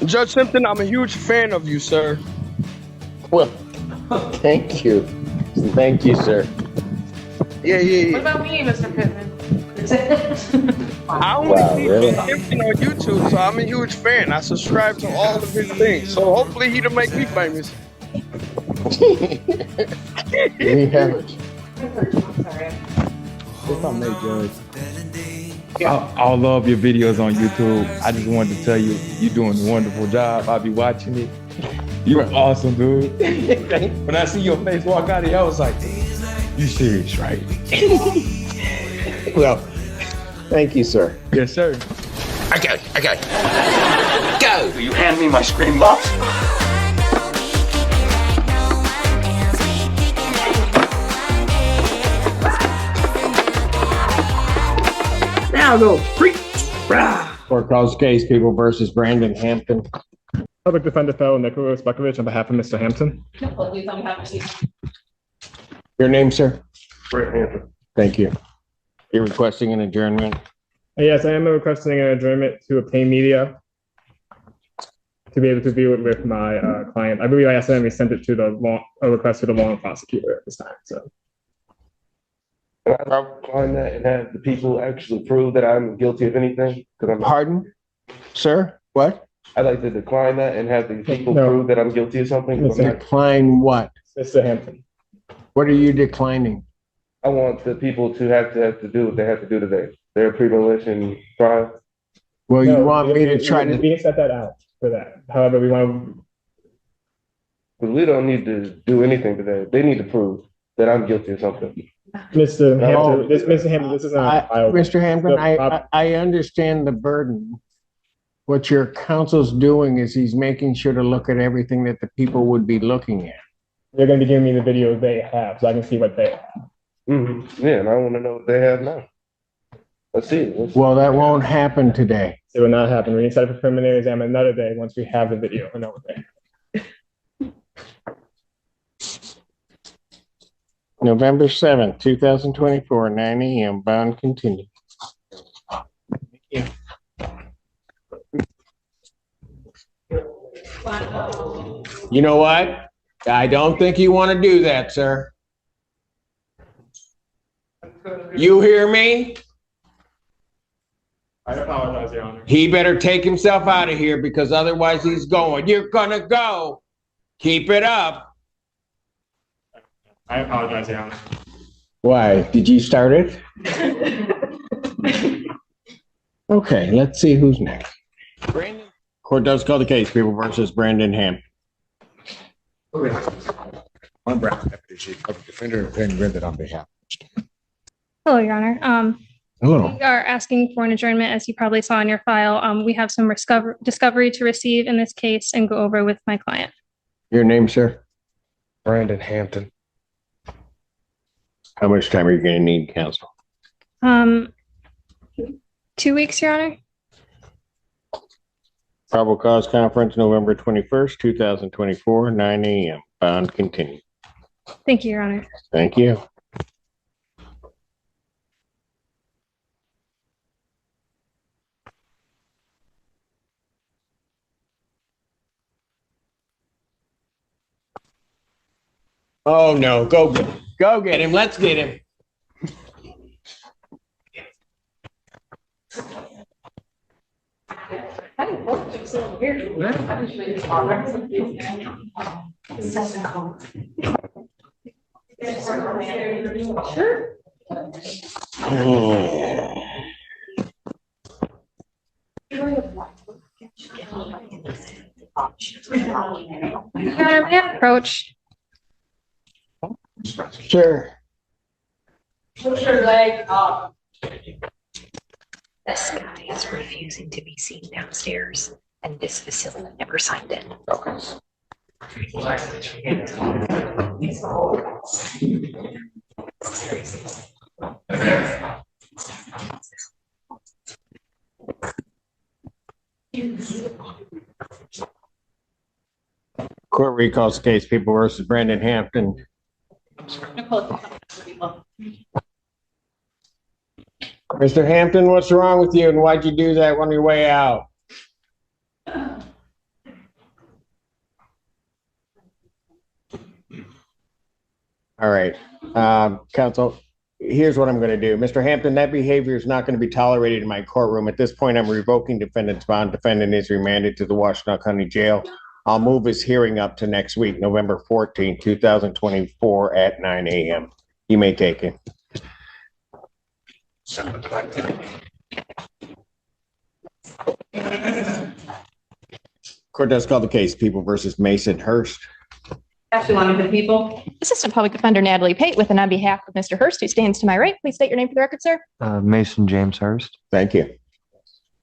Judge Simpson, I'm a huge fan of you, sir. Well, thank you. Thank you, sir. Yeah. What about me, Mr. Pittman? I only see Judge Simpson on YouTube, so I'm a huge fan. I subscribe to all of his things, so hopefully he'll make me famous. We haven't. If I may, Judge, I love your videos on YouTube. I just wanted to tell you, you're doing a wonderful job. I'll be watching it. You're awesome, dude. When I see your face walk out of here, I was like, you serious, right? Well, thank you, sir. Yes, sir. Okay. Go! Will you hand me my screen box? Now go. Court calls case People versus Brandon Hampton. Public Defender Fellow Nicholas Buckovich on behalf of Mr. Hampton. Your name, sir? Brandon Hampton. Thank you. You're requesting an adjournment? Yes, I am requesting an adjournment to obtain media to be able to view it with my client. I believe I accidentally sent it to a request to the law prosecutor at this time. So. Can I decline that and have the people actually prove that I'm guilty of anything? Pardon, sir? What? I'd like to decline that and have the people prove that I'm guilty of something. Decline what? Mr. Hampton. What are you declining? I want the people to have to do what they have to do today. Their pre-demolition trial. Well, you want me to try to... We can set that out for that. However, we want to... But we don't need to do anything today. They need to prove that I'm guilty of something. Mr. Hampton, Mr. Hampton, this is not... Mr. Hampton, I understand the burden. What your counsel's doing is he's making sure to look at everything that the people would be looking at. They're going to be giving me the video they have, so I can see what they have. Mm-hmm. Yeah, and I want to know what they have now. Let's see. Well, that won't happen today. It will not happen. We can set up a preliminary exam another day once we have the video and know what they have. November 7th, 2024, 9 a.m. Bond continued. You know what? I don't think you want to do that, sir. You hear me? I apologize, Your Honor. He better take himself out of here because otherwise he's going. You're gonna go. Keep it up. I apologize, Your Honor. Why? Did you start it? Okay, let's see who's next. Brandon. Court does call the case, People versus Brandon Hampton. I'm Brandon, Deputy Chief Public Defender, and rendered on behalf. Hello, Your Honor. Hello. We are asking for an adjournment, as you probably saw in your file. We have some discovery to receive in this case and go over with my client. Your name, sir? Brandon Hampton. How much time are you going to need, counsel? 2 weeks, Your Honor. Probable cause conference, November 21st, 2024, 9 a.m. Bond continued. Thank you, Your Honor. Thank you. Oh, no. Go get him. Go get him. Let's get him. Your Honor, may I approach? Sure. Put your leg up. This guy is refusing to be seen downstairs, and this facility never signed in. Court recalls case People versus Brandon Hampton. Mr. Hampton, what's wrong with you and why'd you do that on your way out? All right. Counsel, here's what I'm going to do. Mr. Hampton, that behavior is not going to be tolerated in my courtroom. At this point, I'm revoking defendant's bond. Defendant is remanded to the Washington County Jail. I'll move his hearing up to next week, November 14, 2024 at 9 a.m. You may take it. Court does call the case People versus Mason Hurst. Actually, one of the people. Assistant Public Defender Natalie Pate with and on behalf of Mr. Hurst, who stands to my right. Please state your name for the record, sir. Mason James Hurst. Thank you.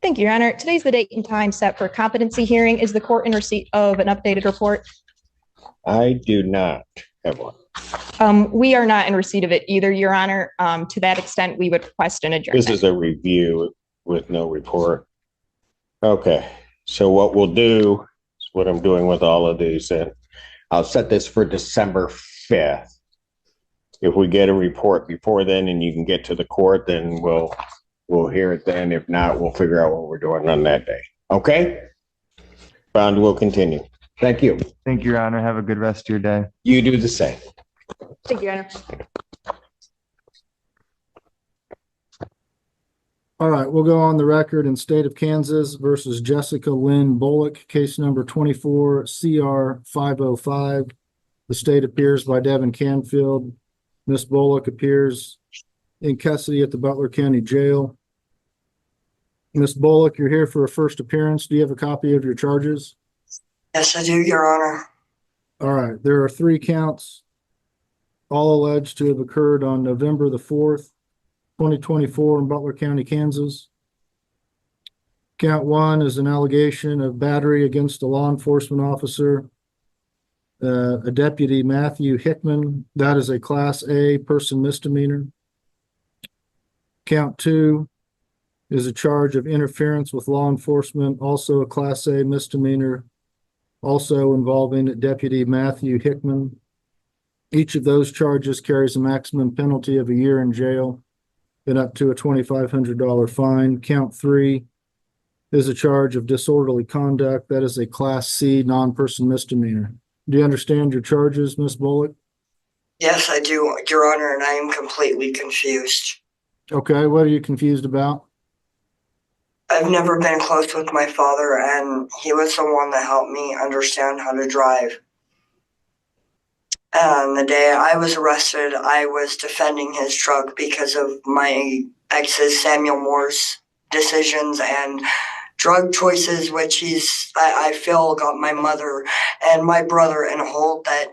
Thank you, Your Honor. Today's the date and time set for a competency hearing. Is the court in receipt of an updated report? I do not have one. We are not in receipt of it either, Your Honor. To that extent, we would request an adjournment. This is a review with no report. Okay, so what we'll do is what I'm doing with all of these, and I'll set this for December 5th. If we get a report before then and you can get to the court, then we'll hear it then. If not, we'll figure out what we're doing on that day. Okay? Bond will continue. Thank you. Thank you, Your Honor. Have a good rest of your day. You do the same. Thank you, Your Honor. All right, we'll go on the record in State of Kansas versus Jessica Lynn Bullock, case number 24 CR 505. The state appears by Devin Canfield. Miss Bullock appears in custody at the Butler County Jail. Miss Bullock, you're here for a first appearance. Do you have a copy of your charges? Yes, I do, Your Honor. All right, there are 3 counts, all alleged to have occurred on November the 4th, 2024 in Butler County, Kansas. Count 1 is an allegation of battery against a law enforcement officer, a deputy Matthew Hickman. That is a Class A person misdemeanor. Count 2 is a charge of interference with law enforcement, also a Class A misdemeanor, also involving Deputy Matthew Hickman. Each of those charges carries a maximum penalty of a year in jail and up to a $2,500 fine. Count 3 is a charge of disorderly conduct. That is a Class C non-person misdemeanor. Do you understand your charges, Ms. Bullock? Yes, I do, Your Honor, and I am completely confused. Okay, what are you confused about? I've never been close with my father, and he was the one that helped me understand how to drive. And the day I was arrested, I was defending his truck because of my ex's Samuel Moore's decisions and drug choices, which I feel got my mother and my brother in a hold that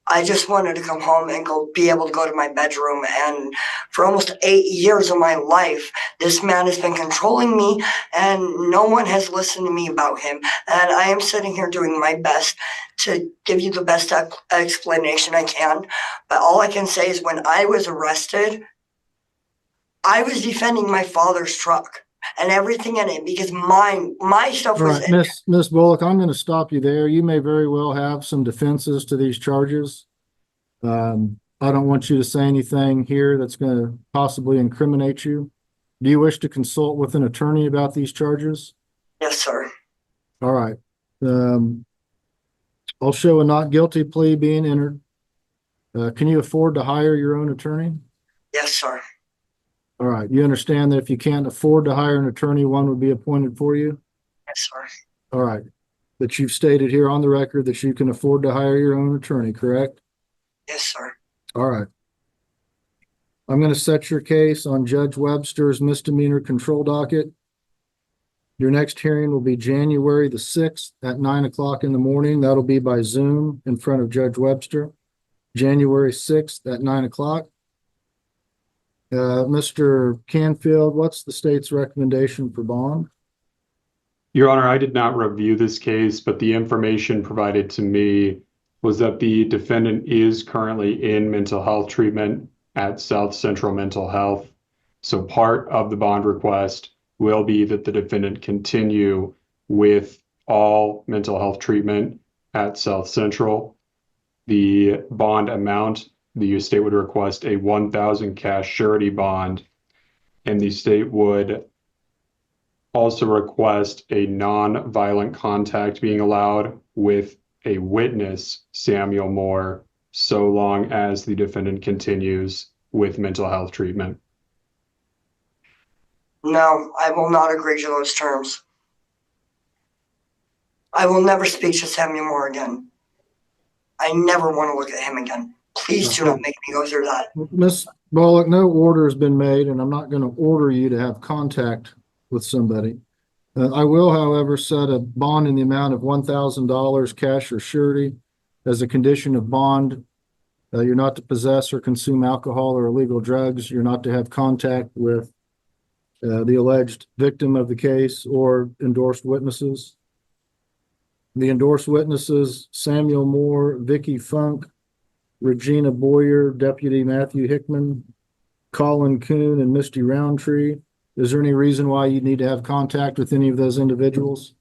I just wanted to come home and be able to go to my bedroom. And for almost 8 years of my life, this man has been controlling me and no one has listened to me about him. And I am sitting here doing my best to give you the best explanation I can. But all I can say is when I was arrested, I was defending my father's truck and everything in it because my stuff was in it. Miss Bullock, I'm going to stop you there. You may very well have some defenses to these charges. I don't want you to say anything here that's going to possibly incriminate you. Do you wish to consult with an attorney about these charges? Yes, sir. All right. I'll show a not guilty plea being entered. Can you afford to hire your own attorney? Yes, sir. All right. You understand that if you can't afford to hire an attorney, one would be appointed for you? Yes, sir. All right. But you've stated here on the record that you can afford to hire your own attorney, correct? Yes, sir. All right. I'm going to set your case on Judge Webster's misdemeanor control docket. Your next hearing will be January the 6th at 9 o'clock in the morning. That'll be by Zoom in front of Judge Webster. January 6th at 9 o'clock. Mr. Canfield, what's the state's recommendation for bond? Your Honor, I did not review this case, but the information provided to me was that the defendant is currently in mental health treatment at South Central Mental Health. So part of the bond request will be that the defendant continue with all mental health treatment at South Central. The bond amount, the state would request a $1,000 cash surety bond, and the state would also request a non-violent contact being allowed with a witness, Samuel Moore, so long as the defendant continues with mental health treatment? No, I will not agree to those terms. I will never speak to Samuel Moore again. I never want to look at him again. Please do not make me go through that. Ms. Bullock, no order has been made, and I'm not going to order you to have contact with somebody. I will, however, set a bond in the amount of $1,000 cash or surety as a condition of bond. You're not to possess or consume alcohol or illegal drugs. You're not to have contact with the alleged victim of the case or endorsed witnesses. The endorsed witnesses, Samuel Moore, Vicky Funk, Regina Boyer, Deputy Matthew Hickman, Colin Kuhn, and Misty Roundtree. Is there any reason why you need to have contact with any of those individuals?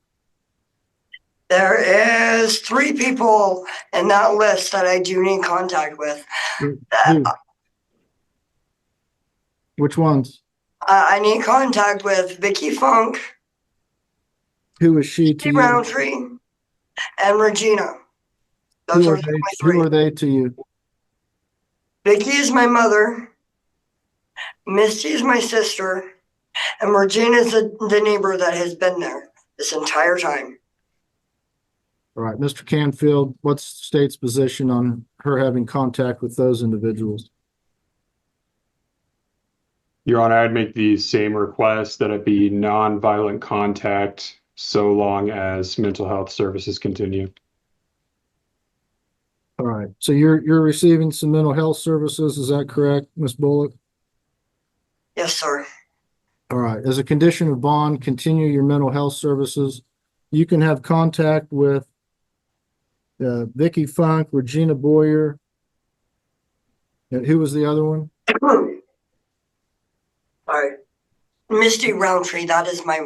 There is 3 people in that list that I do need contact with. Who? Which ones? I need contact with Vicky Funk, Who is she to you? Roundtree, and Regina. Those Who are are my they? 3. Who are they to you? Vicky is my mother. Misty is my sister. And Regina is the neighbor that has been there this entire time. All right, Mr. Canfield, what's the state's position on her having contact with those individuals? Your Honor, I'd make the same request that it be non-violent contact so long as mental health services continue. All right, so you're receiving some mental health services, is that correct, Ms. Bullock? Yes, sir. All right, as a condition of bond, continue your mental health services. You can have contact with Vicky Funk, Regina Boyer, and who was the other one? All right. Misty Roundtree, that is my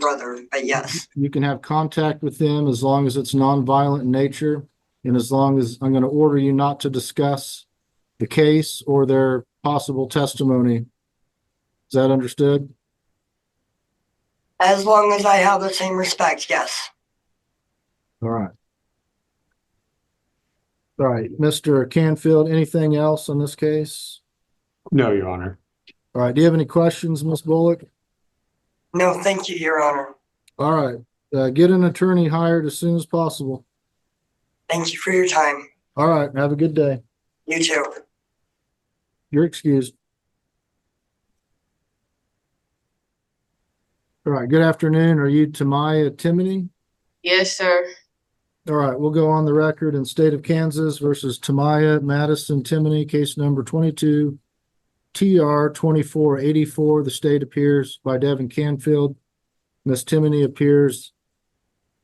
brother, but yes. You can have contact with them as long as it's nonviolent in nature, and as long as I'm going to order you not to discuss the case or their possible testimony. Is that understood? As long as I have the same respect, yes. All right. All right, Mr. Canfield, anything else on this case? No, Your Honor. All right, do you have any questions, Ms. Bullock? No, thank you, Your Honor. All right, get an attorney hired as soon as possible. Thank you for your time. All right, have a good day. You too. You're excused. All right, good afternoon. Are you Timony? Yes, sir. All right, we'll go on the record in State of Kansas versus Madison Timony, case number 22 TR 2484. The state appears by Devin Canfield. Miss Timony appears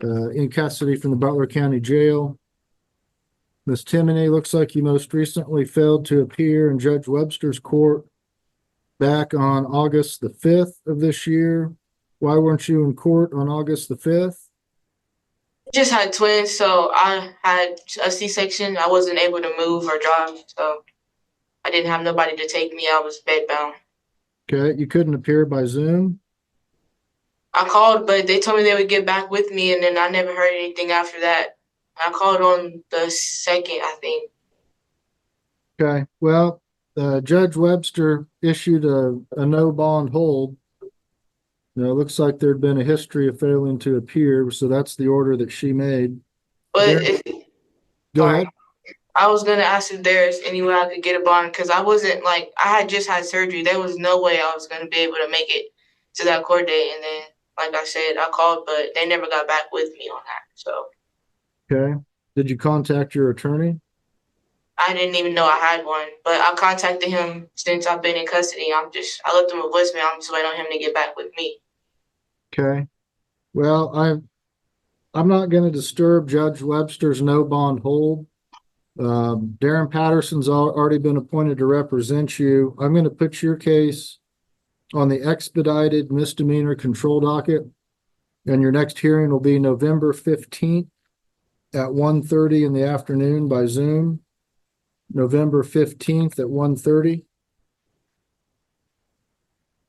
in custody from the Butler County Jail. Miss Timony, looks like you most recently failed to appear in Judge Webster's court back on August the 5th of this year. Why weren't you in court on August the 5th? Just had twins, so I had a C-section. I wasn't able to move or drive, so I didn't have nobody to take me. I was bedbound. Okay, you couldn't appear by Zoom? I called, but they told me they would get back with me, and then I never heard anything after that. I called on the 2nd, I think. Okay, well, Judge Webster issued a no bond hold. It looks like there'd been a history of failing to appear, so that's the order that she made. But Go ahead. I was gonna ask if there's any way I could get a bond, because I wasn't I had just had surgery. There was no way I was gonna be able to make it to that court date. And then, like I said, I called, but they never got back with me on that. So. Okay. Did you contact your attorney? I didn't even know I had one, but I contacted him since I've been in custody. I left him a voicemail. I'm just waiting on him to get back with me. Okay. Well, I'm not going to disturb Judge Webster's no bond hold. Darren Patterson's already been appointed to represent you. I'm going to put your case on the expedited misdemeanor control docket, and your next hearing will be November 15th at 1:30 in the afternoon by Zoom. November 15th at 1:30.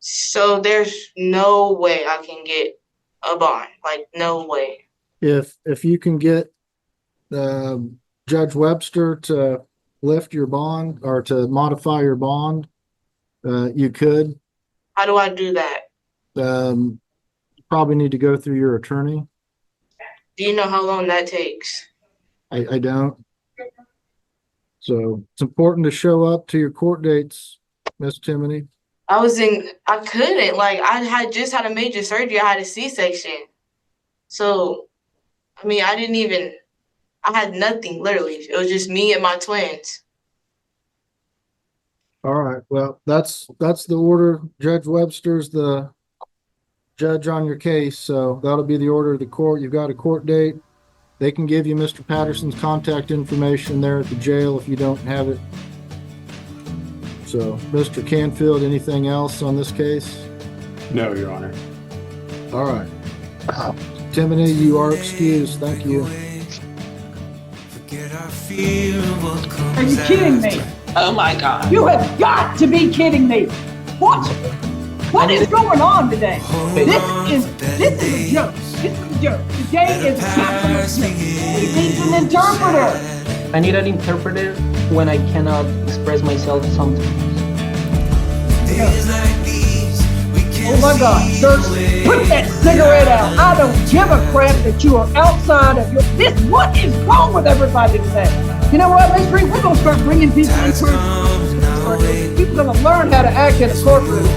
So there's no way I can get a bond, no way. If you can get Judge Webster to lift your bond or to modify your bond, you could. How do I do that? Probably need to go through your attorney. Do you know how long that takes? I don't. So it's important to show up to your court dates, Miss Timony. I couldn't. Like, I had just had a major surgery. I had a C-section. So, I mean, I had nothing, literally. It was just me and my twins. All right. Well, that's the order. Judge Webster's the judge on your case. So that'll be the order of the court. You've got a court date. They can give you Mr. Patterson's contact information there at the jail if you don't have it. So, Mr. Canfield, anything else on this case? No, Your Honor. All right. Timony, you are excused. Thank you. Are you kidding me? Oh my God. You have got to be kidding me. What is going on today? This is a joke. This is a joke. Today is absolute joke. He needs an interpreter. I need an interpreter when I cannot express myself sometimes. Oh my God, sir, put that cigarette out. I don't give a crap that you are outside of this. What is wrong with everybody today? You know what, Miss Green, we're going to start bringing people in person. People are going to learn how to act in a courtroom.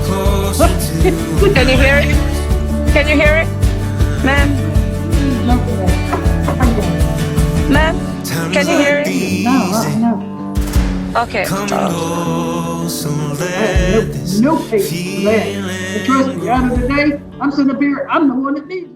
Can you hear it? Can you hear it? Ma'am? Ma'am? Can you hear it? No. Okay. No patience for that. And trust me, out of the day, I'm sitting up here, I'm the one that needs it.